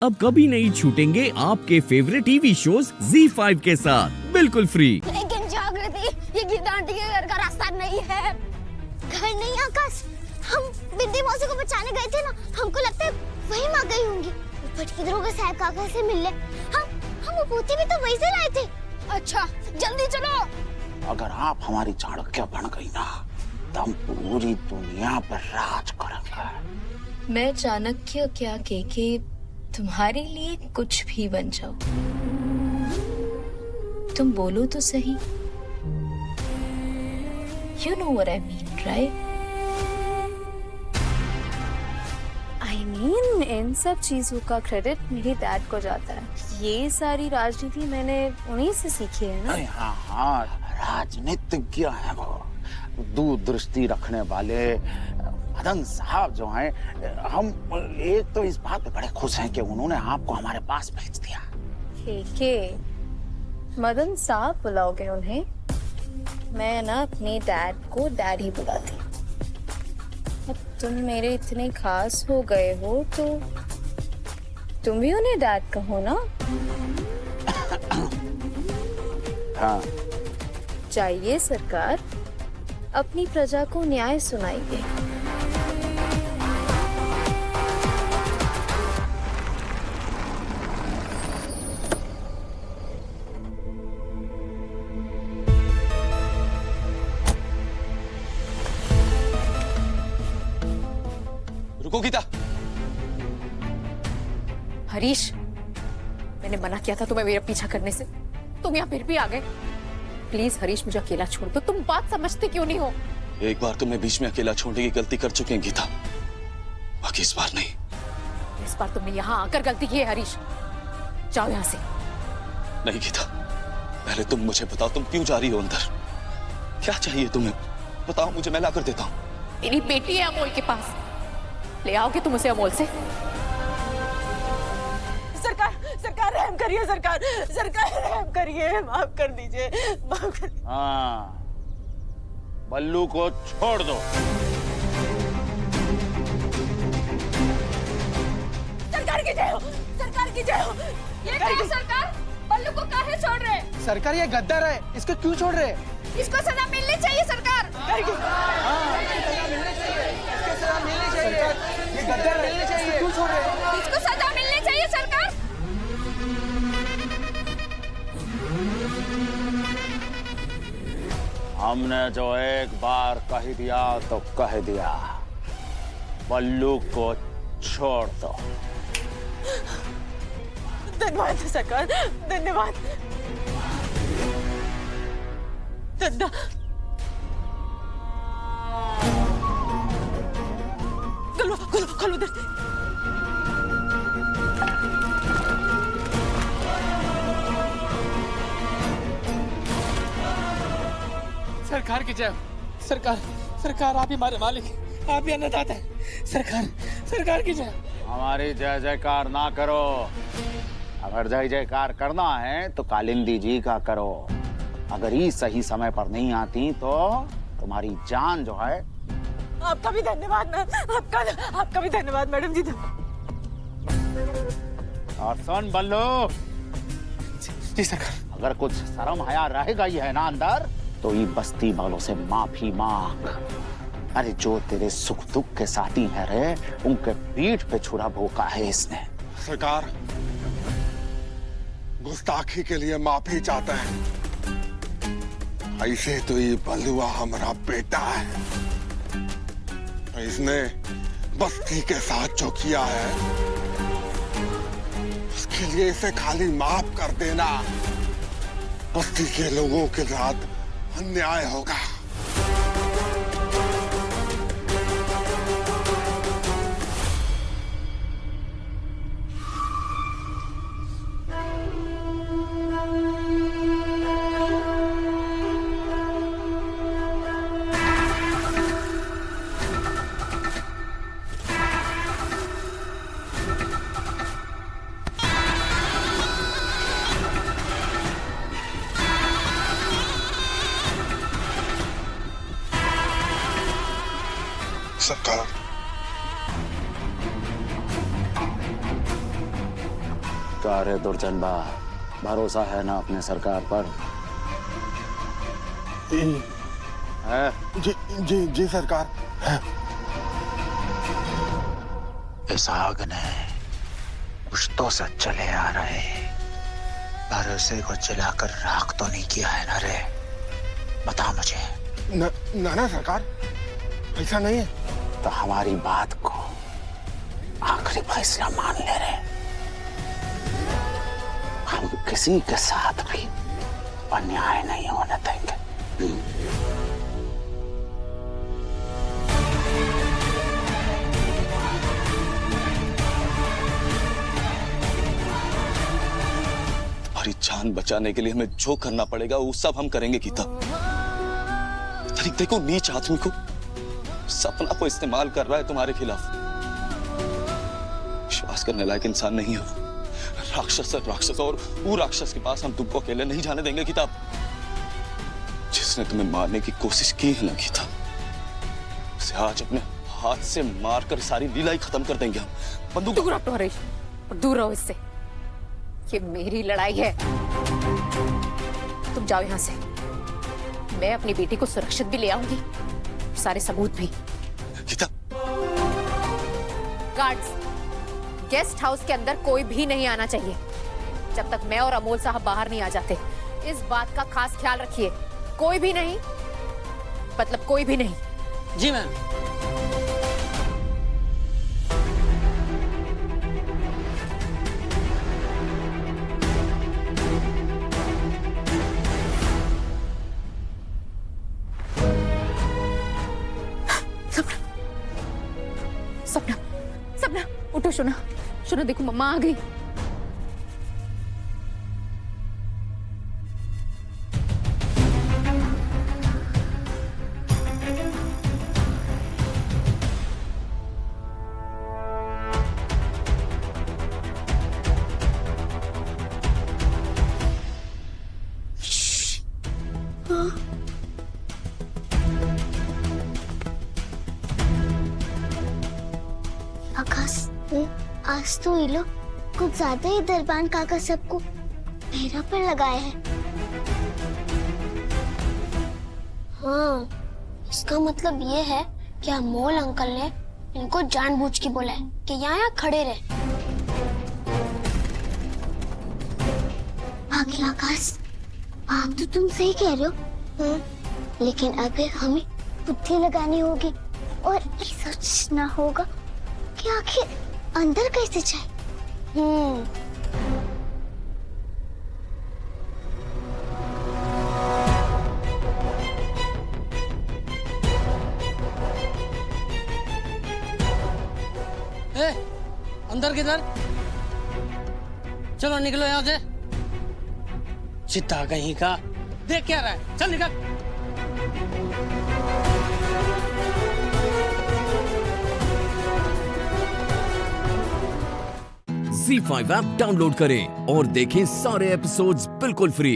अब कभी नहीं छूटेंगे आपके फेवरेट टीवी शोज ZEE5 के साथ बिल्कुल फ्री। लेकिन जागृति, ये गीता आंटी के घर का रास्ता नहीं है। घर नहीं आकाश, हम बिंदी मौसी को बचाने गए थे ना, हमको लगता है वही माँ गई होंगी। ऊपर किधरों के साहब काका से मिल ले। हम वो पोती भी तो वहीं से लाए थे। अच्छा जल्दी चलो। अगर आप हमारी चाणक्य बन गई ना, तो हम पूरी दुनिया पर राज करेंगे। मैं चाणक्य क्या के तुम्हारे लिए कुछ भी बन जाओ। तुम बोलो तो सही। You know what I mean, right? I mean, इन सब चीजों का क्रेडिट मेरे डैड को जाता है। ये सारी राजनीति मैंने उन्हीं से सीखी है ना। हाँ हाँ, राजनीतिज्ञ है वो, दूरदृष्टि रखने वाले मदन साहब जो हैं। हम एक तो इस बात पे बड़े खुश हैं कि उन्होंने आपको हमारे पास भेज दिया। के मदन साहब बुलाओगे उन्हें? मैं ना अपने डैड को डैडी बुलाती। अब तुम मेरे इतने खास हो गए हो तो तुम भी उन्हें डैड कहो ना। हाँ। चाहिए सरकार, अपनी प्रजा को न्याय सुनाइए। रुको गीता। हरीश, मैंने मना किया था तुम्हें मेरा पीछा करने से, तुम यहाँ फिर भी आ गए। प्लीज हरीश, मुझे अकेला छोड़ दो। तुम बात समझते क्यों नहीं हो? एक बार तुमने बीच में अकेला छोड़ने की गलती कर चुके हैं गीता, बाकी इस बार नहीं। इस बार तुमने यहाँ आकर गलती की है हरीश। जाओ यहाँ से। नहीं गीता, पहले तुम मुझे बताओ, तुम क्यों जा रही हो अंदर? क्या चाहिए तुम्हें? बताओ मुझे, मैं ला कर देता हूँ। मेरी बेटी है अमोल के पास, ले आओगे तुम उसे अमोल से? सरकार रहम करिए, सरकार रहम करिए, माफ कर दीजिए, माफ कर। हाँ, बल्लू को छोड़ दो। सरकार की जय हो, सरकार की जय हो। ये क्या सरकार? बल्लू को काहे छोड़ रहे? सरकार ये गद्दार है, इसको क्यों छोड़ रहे? इसको सजा मिलनी चाहिए सरकार। ये गद्दार मिलने चाहिए, क्यों छोड़ रहे? इसको सजा मिलनी चाहिए सरकार। हमने जो एक बार कह दिया तो कह दिया, बल्लू को छोड़ दो। धन्यवाद सरकार, धन्यवाद। दद्दा, खोलो उधर से। सरकार की जय। सरकार आप ही हमारे मालिक, आप ही अन्नदाता हैं। सरकार की जय। हमारी जय जयकार ना करो। अगर जय जयकार करना है तो कालिंदी जी का करो। अगर ये सही समय पर नहीं आती तो तुम्हारी जान जो है। आपका भी धन्यवाद मैम, आपका भी धन्यवाद मैडम जी। और सुन बल्लू जी सरकार। अगर कुछ शर्म हया रहेगा ही है ना अंदर, तो ये बस्ती वालों से माफी मांग। अरे जो तेरे सुख दुख के साथी हैं रे, उनके पीठ पे छुरा भोंका है इसने। सरकार, गुस्ताखी के लिए माफी चाहते हैं। ऐसे तो ये बलुआ हमारा बेटा है, इसने बस्ती के साथ जो किया है उसके लिए इसे खाली माफ कर देना। बस्ती के लोगों के साथ अन्याय होगा। सरकार, का रे दुर्जन बा, भरोसा है ना अपने सरकार पर? है? जी जी जी सरकार है। इस आग ने पुश्तों से चले आ रहे भरोसे को जलाकर राख तो नहीं किया है ना रे? बता मुझे। ना ना सरकार, ऐसा नहीं है। तो हमारी बात को आखिरी फैसला मान ले रहे। हम किसी के साथ भी अन्याय नहीं होने देंगे। तुम्हारी जान बचाने के लिए हमें जो करना पड़ेगा वो सब हम करेंगे गीता। तरीक देखो, नीच आदमी को, सपना को इस्तेमाल कर रहा है तुम्हारे खिलाफ। विश्वास करने लायक इंसान नहीं हो, राक्षस है राक्षस, और वो राक्षस के पास हम तुमको अकेले नहीं जाने देंगे गीता। जिसने तुम्हें मारने की कोशिश की है ना गीता, उसे आज अपने हाथ से मारकर सारी लीला ही खत्म कर देंगे हम। बंदूक दूर हटो हरीश, और दूर रहो इससे। ये मेरी लड़ाई है। तुम जाओ यहाँ से। मैं अपनी बेटी को सुरक्षित भी ले आऊंगी, सारे सबूत भी। गीता, गार्ड्स, गेस्ट हाउस के अंदर कोई भी नहीं आना चाहिए जब तक मैं और अमोल साहब बाहर नहीं आ जाते। इस बात का खास ख्याल रखिए। कोई भी नहीं, मतलब कोई भी नहीं। जी मैम। सपना, सपना उठो। सुना सुना, देखो मम्मा आ गई। आकाश, आज तो ये लोग कुछ ज्यादा ही दरबान काका सबको मेरा पर लगाए हैं। हाँ, इसका मतलब ये है कि अमोल अंकल ने इनको जानबूझ के बोला है कि यहाँ खड़े रहे। बाकी आकाश, बात तो तुम सही कह रहे हो, लेकिन अभी हमें बुद्धि लगानी होगी और ये सोचना होगा कि आखिर अंदर कैसे जाए। अंदर किधर? चलो निकलो यहाँ से। चित्ता कहीं का, देख क्या रहा है? चल निकल। Z5 ऐप डाउनलोड करें और देखें सारे एपिसोड्स बिल्कुल फ्री।